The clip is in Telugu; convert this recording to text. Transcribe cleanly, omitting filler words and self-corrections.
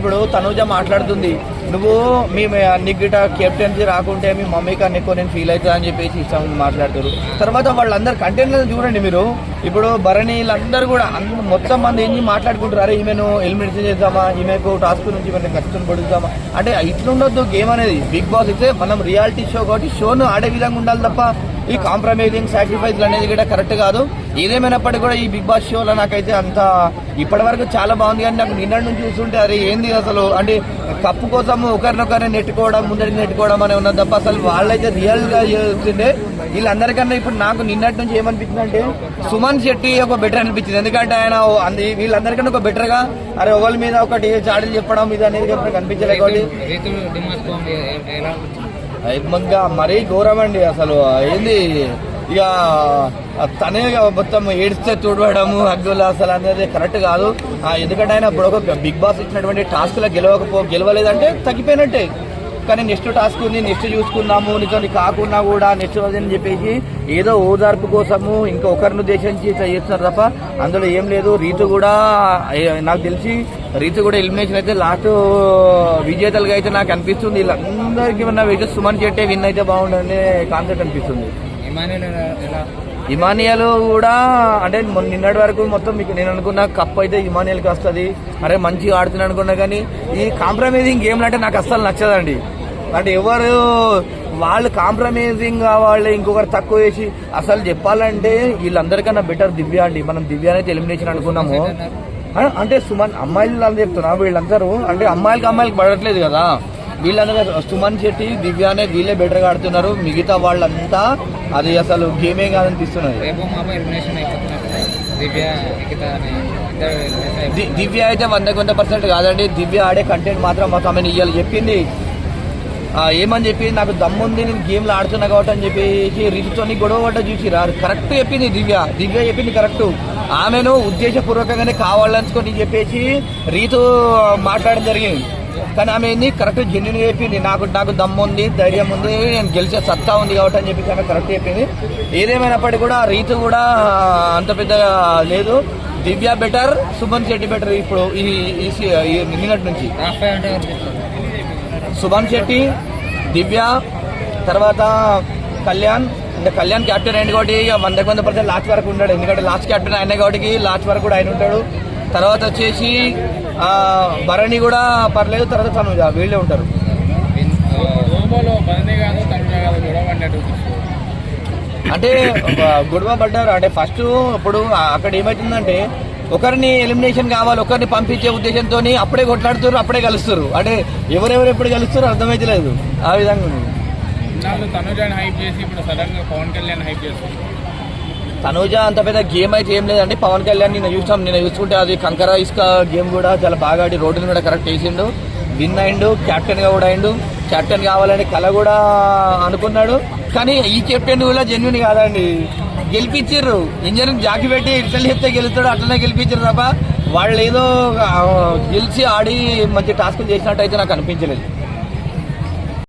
ఇప్పుడు తనూజ మాట్లాడుతుంది, నువ్వు నీకు గిట కెప్టెన్సీ రాకుంటే మీ మమ్మీ కన్నా ఎక్కువ నేను ఫీల్ అవుతా అని చెప్పేసి ఇష్టం మాట్లాడుతారు. తర్వాత వాళ్ళందరు కంటెంట్ చూడండి మీరు, ఇప్పుడు భరణీలందరూ కూడా మొత్తం మంది ఏంటి మాట్లాడుకుంటారు, అరే ఈమెను ఎలిమినేట్ చేద్దామా, ఈమెకు టాస్క్ నుంచి మనం ఖర్చును పడుద్దామా అంటే ఇట్లుండొద్దు. గేమ్ అనేది బిగ్ బాస్ అయితే మనం రియాలిటీ షో కాబట్టి షోను ఆడే విధంగా ఉండాలి తప్ప ఈ కాంప్రమైజింగ్ సాక్రిఫైస్లు అనేది కూడా కరెక్ట్ కాదు. ఏదేమైనప్పటికీ కూడా ఈ బిగ్ బాస్ షోలో నాకైతే అంత ఇప్పటి వరకు చాలా బాగుంది. కానీ నాకు నిన్నటి నుంచి చూస్తుంటే అరే ఏంది అసలు అంటే కప్పు కోసం ఒకరినొకరిని నెట్టుకోవడం, ముందరికి నెట్టుకోవడం అనే ఉన్నది తప్ప అసలు వాళ్ళైతే రియల్ గా చేస్తుండే. వీళ్ళందరికన్నా ఇప్పుడు నాకు నిన్నటి నుంచి ఏమనిపించింది అంటే సుమన్ శెట్టి ఒక బెటర్ అనిపించింది. ఎందుకంటే ఆయన వీళ్ళందరికన్నా ఒక బెటర్ గా అరే ఒకళ్ళ మీద ఒకటి చాడీలు చెప్పడం ఇది అనేది కనిపించలేదు. కాబట్టి మరీ ఘోరం అండి అసలు. ఏంది ఇక తనే మొత్తం ఏడిస్తే చూడడము హగ్గులు అసలు అనేది కరెక్ట్ కాదు. ఎందుకంటే ఆయన ఇప్పుడు ఒక బిగ్ బాస్ ఇచ్చినటువంటి టాస్క్లో గెలవలేదంటే తగ్గిపోయినట్టే. కానీ నెక్స్ట్ టాస్క్ ఉంది, నెక్స్ట్ చూసుకుందాము, నిజం కాకుండా కూడా నెక్స్ట్ అని చెప్పేసి ఏదో ఓదార్పు కోసము ఇంకా ఒకరిని ఉద్దేశించి చేస్తున్నారు తప్ప అందులో ఏం లేదు. రీతు కూడా నాకు తెలిసి ఎలిమినేషన్ అయితే లాస్ట్ విజేతలుగా అయితే నాకు అనిపిస్తుంది. వీళ్ళందరికీ ఉన్న విజయ్ సుమన్ చెట్టే విన్ అయితే బాగుండనే కాన్సెప్ట్ అనిపిస్తుంది. ఇమానియల్ కూడా అంటే నిన్నటి వరకు మొత్తం మీకు నేను అనుకున్న కప్ అయితే ఇమానియల్కి వస్తుంది, అరే మంచిగా ఆడుతున్నాను అనుకున్నా. కానీ ఈ కాంప్రమైజింగ్ గేమ్లు అంటే నాకు అస్సలు నచ్చదండి. అంటే ఎవరు వాళ్ళు కాంప్రమైజింగ్ కావాలి, ఇంకొకరు తక్కువ వేసి అసలు చెప్పాలంటే వీళ్ళందరికన్నా బెటర్ దివ్య అండి. మనం దివ్య అయితే ఎలిమినేషన్ అనుకున్నాము. అంటే సుమన్ అమ్మాయిలు అని చెప్తున్నా, వీళ్ళందరూ అంటే అమ్మాయిలకి పడట్లేదు కదా. వీళ్ళందరూ సుమన్ శెట్టి దివ్యానే వీళ్ళే బెటర్గా ఆడుతున్నారు. మిగతా వాళ్ళంతా అది అసలు గేమే కాదనిపిస్తున్నది. దివ్య అయితే 100% కాదండి. దివ్య ఆడే కంటెంట్ మాత్రం మొత్తం ఆమె ఇవాళ చెప్పింది ఏమని చెప్పి నాకు దమ్ముంది నేను గేమ్లు ఆడుతున్నా కాబట్టి అని చెప్పేసి రీతుతో గొడవ పడ్డ చూసి కరెక్ట్ చెప్పింది దివ్య చెప్పింది కరెక్ట్. ఆమెను ఉద్దేశపూర్వకంగానే కావాలనుకొని చెప్పేసి రీతు మాట్లాడడం జరిగింది. కానీ ఆమె ఏంది కరెక్ట్ జెన్యున్ చెప్పింది, నాకు దమ్ము ఉంది, ధైర్యం ఉంది, నేను గెలిచే సత్తా ఉంది కాబట్టి అని చెప్పేసి ఆమె కరెక్ట్ చెప్పింది. ఏదేమైనప్పటికీ కూడా రీతు కూడా అంత పెద్దగా లేదు. దివ్య బెటర్, సుమన్ శెట్టి బెటర్. ఇప్పుడు ఈ నిన్నటి నుంచి సుమన్ శెట్టి, దివ్య, తర్వాత కళ్యాణ్. అంటే కళ్యాణ్ క్యాప్టెన్ అయిన కాబట్టి 100% లాస్ట్ వరకు ఉంటాడు. ఎందుకంటే లాస్ట్ క్యాప్టెన్ అయిన కాబట్టి లాస్ట్ వరకు కూడా ఆయన ఉంటాడు. తర్వాత వచ్చేసి భరణి కూడా పర్లేదు, తర్వాత తనుజ, వీళ్ళే ఉంటారు. అంటే గొడవ పడ్డారు. అంటే ఫస్ట్ ఇప్పుడు అక్కడ ఏమవుతుందంటే ఒకరిని ఎలిమినేషన్ కావాలి, ఒకరిని పంపించే ఉద్దేశంతో అప్పుడే కొట్లాడుతారు, అప్పుడే కలుస్తారు. అంటే ఎవరెవరు ఎప్పుడు కలుస్తారో అర్థమైతే లేదు. ఆ విధంగా తనూజ అంత పెద్ద గేమ్ అయితే ఏం లేదండి. పవన్ కళ్యాణ్ నిన్న చూసుకుంటే అది కంకర ఇసుక గేమ్ కూడా చాలా బాగా ఆడి రోడ్డుని కూడా కరెక్ట్ వేసిండు, విన్ అయిండు, కెప్టెన్గా కూడా అయిండు. కెప్టెన్ కావాలని కళ కూడా అనుకున్నాడు. కానీ ఈ కెప్టెన్ కూడా జెన్యున్ కాదండి. గెలిపించారు, ఇంజనీరింగ్ జాకి పెట్టి ఇట్లా చెప్తే గెలుస్తాడు, అట్లనే గెలిపించారు తప్ప వాళ్ళు ఏదో గెలిచి ఆడి మంచి టాస్కులు చేసినట్టు అయితే నాకు అనిపించలేదు.